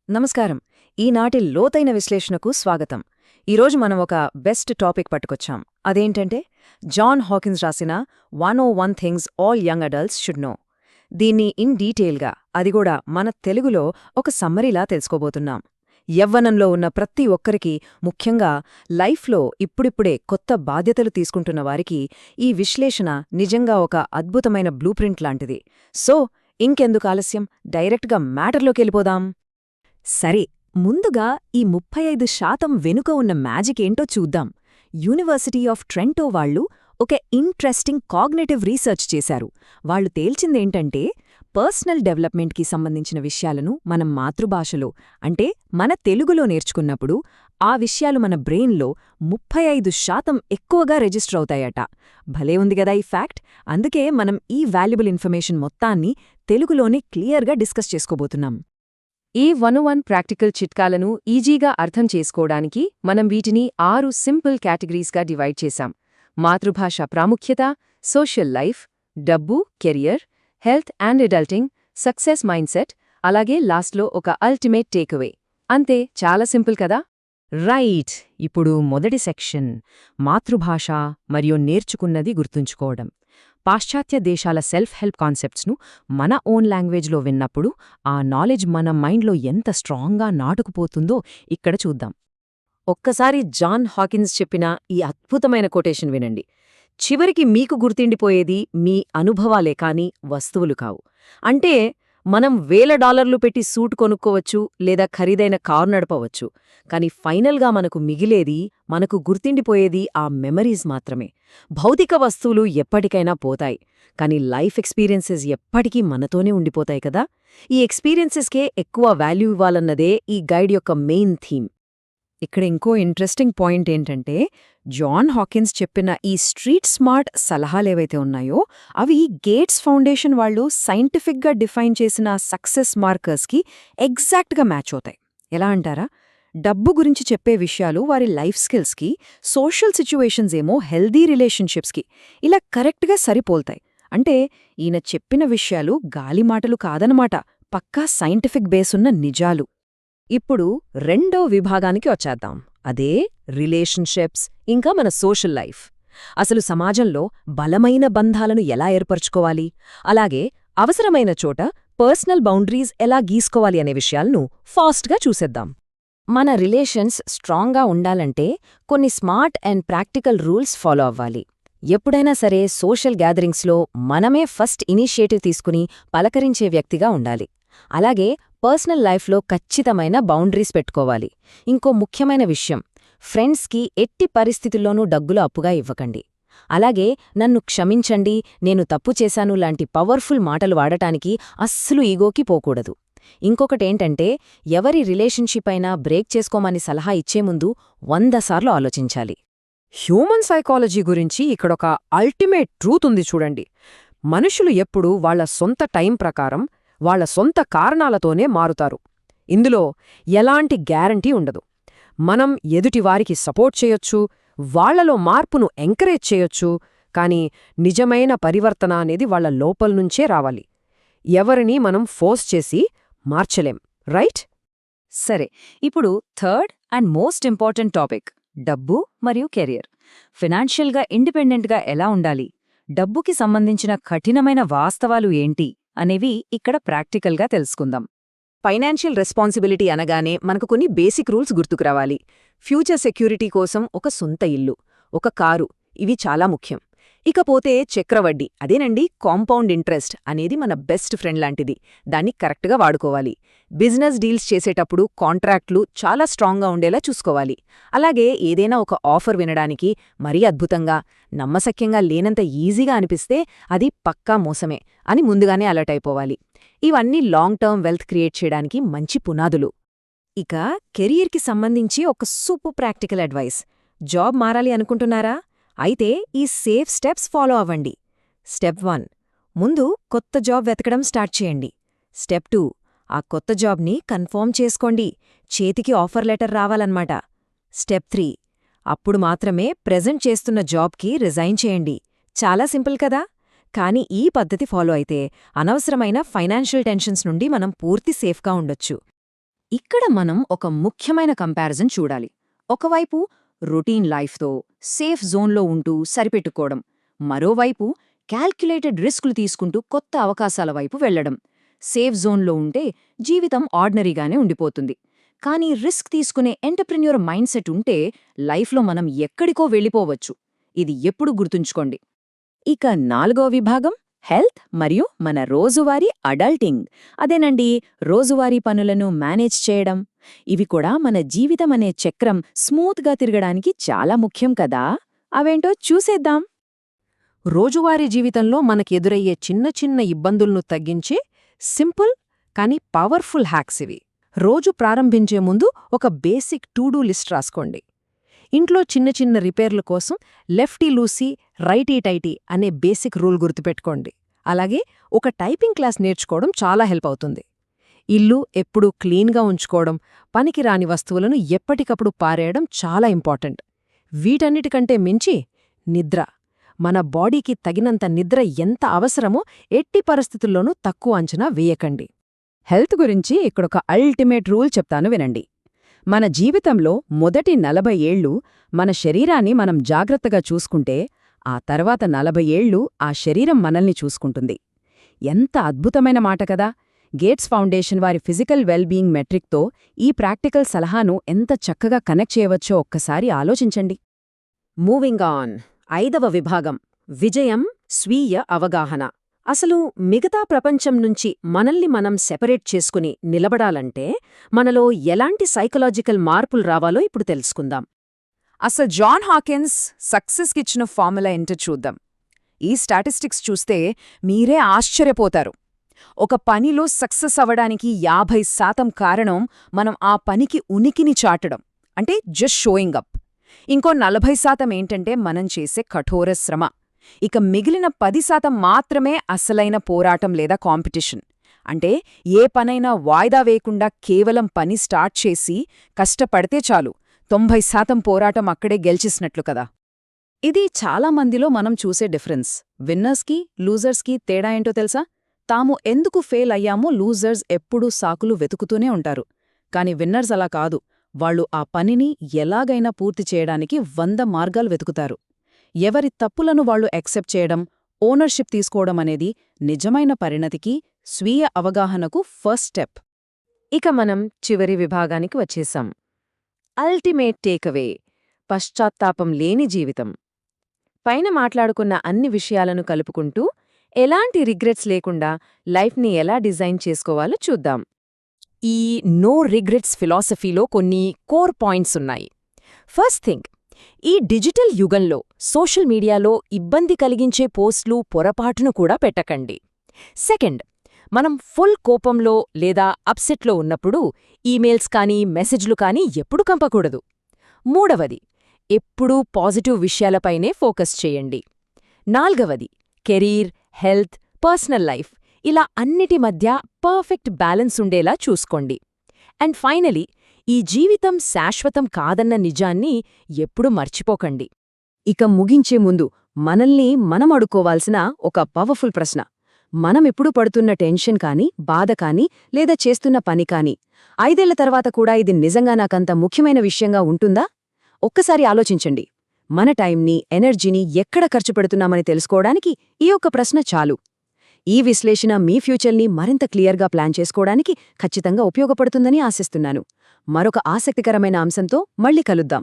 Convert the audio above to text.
నమస్కారం. ఈనాటి లోతైన విశ్లేషణకు స్వాగతం. ఈరోజు మనం ఒక బెస్ట్ టాపిక్ పట్టుకొచ్చాం. అదేంటంటే జాన్ హాకిన్స్ రాసిన 101 things all young adults should know. దీన్ని ఇన్ డీటెయిల్గా, అది కూడా మన తెలుగులో ఒక సమ్మరీలా తెలుసుకోబోతున్నాం. యవ్వనంలో ఉన్న ప్రతి ఒక్కరికి, ముఖ్యంగా లైఫ్లో ఇప్పుడిప్పుడే కొత్త బాధ్యతలు తీసుకుంటున్న వారికి ఈ విశ్లేషణ నిజంగా ఒక అద్భుతమైన బ్లూ ప్రింట్ లాంటిది. సో ఇంకెందుకు ఆలస్యం, డైరెక్ట్గా మ్యాటర్లోకెళ్ళిపోదాం. సరే, ముందుగా ఈ 35% వెనుక ఉన్న మ్యాజిక్ ఏంటో చూద్దాం. యూనివర్సిటీ ఆఫ్ ట్రెంటో వాళ్ళు ఒక ఇంట్రెస్టింగ్ కాగ్నిటివ్ రీసెర్చ్ చేశారు. వాళ్ళు తేల్చిందేంటంటే, పర్సనల్ డెవలప్మెంట్కి సంబంధించిన విషయాలను మనం మాతృభాషలో, అంటే మన తెలుగులో నేర్చుకున్నప్పుడు ఆ విషయాలు మన బ్రెయిన్లో 35% ఎక్కువగా రిజిస్టర్ అవుతాయట. భలే ఉంది గదా ఈ ఫ్యాక్ట్. అందుకే మనం ఈ వాల్యుబుల్ ఇన్ఫర్మేషన్ మొత్తాన్ని తెలుగులోనే క్లియర్గా డిస్కస్ చేసుకోబోతున్నాం. ఈ 101 ప్రాక్టికల్ చిట్కాలను ఈజీగా అర్థం చేసుకోవడానికి మనం వీటిని 6 సింపుల్ కేటగిరీస్గా డివైడ్ చేశాం. మాతృభాష ప్రాముఖ్యత, సోషల్ లైఫ్, డబ్బు, career, health and adulting, success mindset, అలాగే లాస్ట్లో ఒక అల్టిమేట్ టేక్అవే. అంతే, చాలా సింపుల్ కదా. రైట్. ఇప్పుడు మొదటి సెక్షన్, మాతృభాష మరియు నేర్చుకున్నది గుర్తుంచుకోవడం. పాశ్చాత్య దేశాల సెల్ఫ్ హెల్ప్ కాన్సెప్ట్స్ను మన ఓన్ లాంగ్వేజ్లో విన్నప్పుడు ఆ నాలెడ్జ్ మన మైండ్లో ఎంత స్ట్రాంగ్గా నాటుకుపోతుందో ఇక్కడ చూద్దాం. ఒక్కసారి జాన్ హాకిన్స్ చెప్పిన ఈ అద్భుతమైన కొటేషన్ వినండి. చివరికి మీకు గుర్తుండిపోయేది మీ అనుభవాలే కాని వస్తువులు కావు. అంటే మనం $1000 పెట్టి సూట్ కొనుక్కోవచ్చు, లేదా ఖరీదైన కారు నడపవచ్చు, కాని ఫైనల్గా మనకు మిగిలేది, మనకు గుర్తుండిపోయేది ఆ మెమరీస్ మాత్రమే. భౌతిక వస్తువులు ఎప్పటికైనా పోతాయి, కాని లైఫ్ ఎక్స్పీరియన్సెస్ ఎప్పటికీ మనతోనే ఉండిపోతాయి కదా. ఈ ఎక్స్పీరియన్సెస్కే ఎక్కువ వాల్యూ ఇవ్వాలన్నదే ఈ గైడ్ యొక్క మెయిన్ థీమ్. ఇక్కడ ఇంకో ఇంట్రెస్టింగ్ పాయింట్ ఏంటంటే, జాన్ హాకిన్స్ చెప్పిన ఈ స్ట్రీట్ స్మార్ట్ సలహాలేవైతే ఉన్నాయో అవి గేట్స్ ఫౌండేషన్ వాళ్ళు సైంటిఫిక్గా డిఫైన్ చేసిన సక్సెస్ మార్కర్స్కి ఎగ్జాక్ట్గా మ్యాచ్ అవుతాయి. ఎలా అంటారా? డబ్బు గురించి చెప్పే విషయాలు వారి లైఫ్ స్కిల్స్కి, సోషల్ సిచ్యువేషన్స్ ఏమో హెల్దీ రిలేషన్షిప్స్కి ఇలా కరెక్ట్గా సరిపోల్తాయి. అంటే ఈయన చెప్పిన విషయాలు గాలిమాటలు కాదనమాట, పక్కా సైంటిఫిక్ బేసున్న నిజాలు. ఇప్పుడు రెండో విభాగానికి వచ్చేద్దాం. అదే రిలేషన్షిప్స్ ఇంకా మన సోషల్ లైఫ్. అసలు సమాజంలో బలమైన బంధాలను ఎలా ఏర్పరచుకోవాలి, అలాగే అవసరమైన చోట పర్సనల్ బౌండరీస్ ఎలా గీసుకోవాలి అనే విషయాలను ఫాస్ట్గా చూసేద్దాం. మన రిలేషన్స్ స్ట్రాంగ్గా ఉండాలంటే కొన్ని smart and practical rules follow అవ్వాలి. ఎప్పుడైనా సరే సోషల్ గ్యాదరింగ్స్లో మనమే ఫస్ట్ ఇనిషియేటివ్ తీసుకుని పలకరించే వ్యక్తిగా ఉండాలి. అలాగే పర్సనల్ లైఫ్లో ఖచ్చితమైన బౌండరీస్ పెట్టుకోవాలి. ఇంకో ముఖ్యమైన విషయం, ఫ్రెండ్స్కి ఎట్టి పరిస్థితుల్లోనూ డబ్బులు అప్పుగా ఇవ్వకండి. అలాగే నన్ను క్షమించండి, నేను తప్పు చేశాను లాంటి పవర్ఫుల్ మాటలు వాడటానికి అస్సలు ఈగోకి పోకూడదు. ఇంకొకటేంటంటే, ఎవరి రిలేషన్షిప్ అయినా బ్రేక్ చేసుకోమని సలహా ఇచ్చే ముందు 100 సార్లు ఆలోచించాలి. హ్యూమన్ సైకాలజీ గురించి ఇక్కడొక అల్టిమేట్ ట్రూత్ ఉంది చూడండి. మనుషులు ఎప్పుడూ వాళ్ల సొంత టైం ప్రకారం, వాళ్ల సొంత కారణాలతోనే మారుతారు. ఇందులో ఎలాంటి గ్యారంటీ ఉండదు. మనం ఎదుటివారికి సపోర్ట్ చేయొచ్చు, వాళ్లలో మార్పును ఎంకరేజ్ చేయొచ్చు, కాని నిజమైన పరివర్తన అనేది వాళ్ల లోపల్నుంచే రావాలి. ఎవరినీ మనం ఫోర్స్ చేసి మార్చలేం, రైట్? సరే, ఇప్పుడు third and most important topic, డబ్బు మరియు కెరియర్. ఫినాన్షియల్గా ఇండిపెండెంట్గా ఎలా ఉండాలి, డబ్బుకి సంబంధించిన కఠినమైన వాస్తవాలు ఏంటి అనేవి ఇక్కడ ప్రాక్టికల్గా తెలుసుకుందాం. ఫైనాన్షియల్ రెస్పాన్సిబిలిటీ అనగానే మనకు కొన్ని బేసిక్ రూల్స్ గుర్తుకురావాలి. ఫ్యూచర్ సెక్యూరిటీ కోసం ఒక సొంత ఇల్లు, ఒక కారు, ఇవి చాలా ముఖ్యం. ఇకపోతే చక్రవడ్డీ, అదేనండి కాంపౌండ్ ఇంట్రెస్ట్ అనేది మన బెస్ట్ ఫ్రెండ్ లాంటిది. దాన్ని కరెక్ట్గా వాడుకోవాలి. బిజినెస్ డీల్స్ చేసేటప్పుడు కాంట్రాక్ట్లు చాలా స్ట్రాంగ్గా ఉండేలా చూసుకోవాలి. అలాగే ఏదైనా ఒక ఆఫర్ వినడానికి మరీ అద్భుతంగా, నమ్మశక్యంగా లేనంత ఈజీగా అనిపిస్తే అది పక్కా మోసమే అని ముందుగానే అలర్ట్ అయిపోవాలి. ఇవన్నీ లాంగ్ టర్మ్ వెల్త్ క్రియేట్ చేయడానికి మంచి పునాదులు. ఇక కెరీర్కి సంబంధించి ఒక సూపర్ ప్రాక్టికల్ అడ్వైస్. జాబ్ మారాలి అనుకుంటున్నారా? అయితే ఈ సేఫ్ స్టెప్స్ ఫాలో అవ్వండి. స్టెప్ 1, ముందు కొత్త జాబ్ వెతకడం స్టార్ట్ చేయండి. స్టెప్ 2, ఆ కొత్త జాబ్ని కన్ఫర్మ్ చేసుకోండి. చేతికి ఆఫర్ లెటర్ రావాలన్నమాట. స్టెప్ 3, అప్పుడు మాత్రమే ప్రెజెంట్ చేస్తున్న జాబ్కి రిజైన్ చేయండి. చాలా సింపుల్ కదా. కానీ ఈ పద్ధతి ఫాలో అయితే అనవసరమైన ఫైనాన్షియల్ టెన్షన్స్ నుండి మనం పూర్తి సేఫ్గా ఉండొచ్చు. ఇక్కడ మనం ఒక ముఖ్యమైన కంపారిజన్ చూడాలి. ఒకవైపు రొటీన్ లైఫ్తో సేఫ్ జోన్లో ఉంటూ సరిపెట్టుకోవడం, మరోవైపు క్యాల్క్యులేటెడ్ రిస్కులు తీసుకుంటూ కొత్త అవకాశాల వైపు వెళ్లడం. సేఫ్ జోన్లో ఉంటే జీవితం ఆర్డినరీగానే ఉండిపోతుంది. కానీ రిస్క్ తీసుకునే ఎంటర్‌ప్రెన్యూర్ మైండ్ సెట్ ఉంటే లైఫ్లో మనం ఎక్కడికో వెళ్ళిపోవచ్చు. ఇది ఎప్పుడు గుర్తుంచుకోండి. ఇక 4వ విభాగం హెల్త్ మరియు మన రోజువారీ అడల్టింగ్. అదేనండి, రోజువారీ పనులను మేనేజ్ చేయడం. ఇవి కూడా మన జీవితం అనే చక్రం స్మూత్గా తిరగడానికి చాలా ముఖ్యం కదా. అవేంటో చూసేద్దాం. రోజువారీ జీవితంలో మనకెదురయ్యే చిన్న చిన్న ఇబ్బందులను తగ్గించే సింపుల్ కానీ పవర్ఫుల్ హ్యాక్స్ ఇవి. రోజు ప్రారంభించే ముందు ఒక బేసిక్ టు డూ లిస్ట్ రాసుకోండి. ఇంట్లో చిన్న చిన్న రిపేర్ల కోసం లెఫ్టీ లూసీ రైటీ టైటీ అనే బేసిక్ రూల్ గుర్తుపెట్టుకోండి. అలాగే ఒక టైపింగ్ క్లాస్ నేర్చుకోవడం చాలా హెల్ప్ అవుతుంది. ఇల్లు ఎప్పుడూ క్లీన్గా ఉంచుకోవడం, పనికిరాని వస్తువులను ఎప్పటికప్పుడు పారేయడం చాలా ఇంపార్టెంట్. వీటన్నిటికంటే మించి నిద్ర. మన బాడీకి తగినంత నిద్ర ఎంత అవసరమో ఎట్టి పరిస్థితుల్లోనూ తక్కువ అంచనా వేయకండి. హెల్త్ గురించి ఇక్కడొక అల్టిమేట్ రూల్ చెప్తాను వినండి. మన జీవితంలో మొదటి 40 ఏళ్లు మన శరీరాన్ని మనం జాగ్రత్తగా చూసుకుంటే, ఆ తర్వాత 40 ఏళ్లు ఆ శరీరం మనల్ని చూసుకుంటుంది. ఎంత అద్భుతమైన మాట కదా. గేట్స్ ఫౌండేషన్ వారి ఫిజికల్ వెల్బీయింగ్ మెట్రిక్తో ఈ ప్రాక్టికల్ సలహాను ఎంత చక్కగా కనెక్ట్ చేయవచ్చో ఒక్కసారి ఆలోచించండి. Moving on. 5వ విభాగం విజయం, స్వీయ అవగాహన. అసలు మిగతా ప్రపంచం నుంచి మనల్ని మనం సెపరేట్ చేసుకుని నిలబడాలంటే మనలో ఎలాంటి సైకలాజికల్ మార్పులు రావాలో ఇప్పుడు తెలుసుకుందాం. అసలు జాన్ హాకిన్స్ సక్సెస్కిచ్చిన ఫార్ములా ఏంటో చూద్దాం. ఈ స్టాటిస్టిక్స్ చూస్తే మీరే ఆశ్చర్యపోతారు. ఒక పనిలో సక్సెస్ అవ్వడానికి 50% కారణం మనం ఆ పనికి ఉనికిని చాటడం, అంటే జస్ట్ షోయింగ్ అప్. ఇంకో 40% ఏంటంటే మనం చేసే కఠోర శ్రమ. ఇక మిగిలిన 10% మాత్రమే అసలైన పోరాటం లేదా కాంపిటీషన్. అంటే ఏ పనైనా వాయిదా వేయకుండా కేవలం పని స్టార్ట్ చేసి కష్టపడితే చాలు, 90% పోరాటం అక్కడే గెలిచేసినట్లు కదా. ఇది చాలా మందిలో మనం చూసే డిఫరెన్స్. విన్నర్స్కి, లూజర్స్కి తేడా ఏంటో తెలుసా? తాము ఎందుకు ఫెయిల్ అయ్యామో లూజర్స్ ఎప్పుడూ సాకులు వెతుకుతూనే ఉంటారు. కాని విన్నర్స్ అలా కాదు. వాళ్ళు ఆ పనిని ఎలాగైనా పూర్తి చేయడానికి 100 మార్గాలు వెతుకుతారు. ఎవరి తప్పులను వాళ్లు యాక్సెప్ట్ చేయడం, ఓనర్షిప్ తీసుకోవడం అనేది నిజమైన పరిణతికి, స్వీయ అవగాహనకు ఫస్ట్ స్టెప్. ఇక మనం చివరి విభాగానికి వచ్చేశాం. అల్టిమేట్ టేకవే, పశ్చాత్తాపం లేని జీవితం. పైన మాట్లాడుకున్న అన్ని విషయాలను కలుపుకుంటూ ఎలాంటి రిగ్రెట్స్ లేకుండా లైఫ్ని ఎలా డిజైన్ చేసుకోవాలో చూద్దాం. ఈ నో రిగ్రెట్స్ ఫిలాసఫీలో కొన్ని కోర్ పాయింట్స్ ఉన్నాయి. ఫస్ట్ థింగ్, ఈ డిజిటల్ యుగంలో సోషల్ మీడియాలో ఇబ్బంది కలిగించే పోస్టులు పొరపాటును కూడా పెట్టకండి. సెకండ్, మనం ఫుల్ కోపంలో లేదా అప్సెట్లో ఉన్నప్పుడు ఈమెయిల్స్ కానీ మెసేజ్లు కానీ ఎప్పుడు కంపకూడదు. మూడవది, ఎప్పుడూ పాజిటివ్ విషయాలపైనే ఫోకస్ చేయండి. నాల్గవది, కెరీర్, హెల్త్, పర్సనల్ లైఫ్ ఇలా అన్నిటి మధ్య పర్ఫెక్ట్ బ్యాలెన్స్ ఉండేలా చూసుకోండి. అండ్ ఫైనలీ, ఈ జీవితం శాశ్వతం కాదన్న నిజాన్ని ఎప్పుడూ మర్చిపోకండి. ఇక ముగించే ముందు మనల్ని మనం అడుక్కోవాల్సిన ఒక పవర్ఫుల్ ప్రశ్న. మనమెప్పుడు పడుతున్న టెన్షన్ కానీ, బాధ కానీ, లేదా చేస్తున్న పని కానీ 5 ఏళ్ల తర్వాత కూడా ఇది నిజంగా నాకంత ముఖ్యమైన విషయంగా ఉంటుందా? ఒక్కసారి ఆలోచించండి. మన టైంని, ఎనర్జీని ఎక్కడ ఖర్చు పెడుతున్నామని తెలుసుకోవడానికి ఈ ఒక్క ప్రశ్న చాలు. ఈ విశ్లేషణ మీ ఫ్యూచర్ని మరింత క్లియర్గా ప్లాన్ చేసుకోవడానికి ఖచ్చితంగా ఉపయోగపడుతుందని ఆశిస్తున్నాను. మరొక ఆసక్తికరమైన అంశంతో మళ్ళీ కలుద్దాం.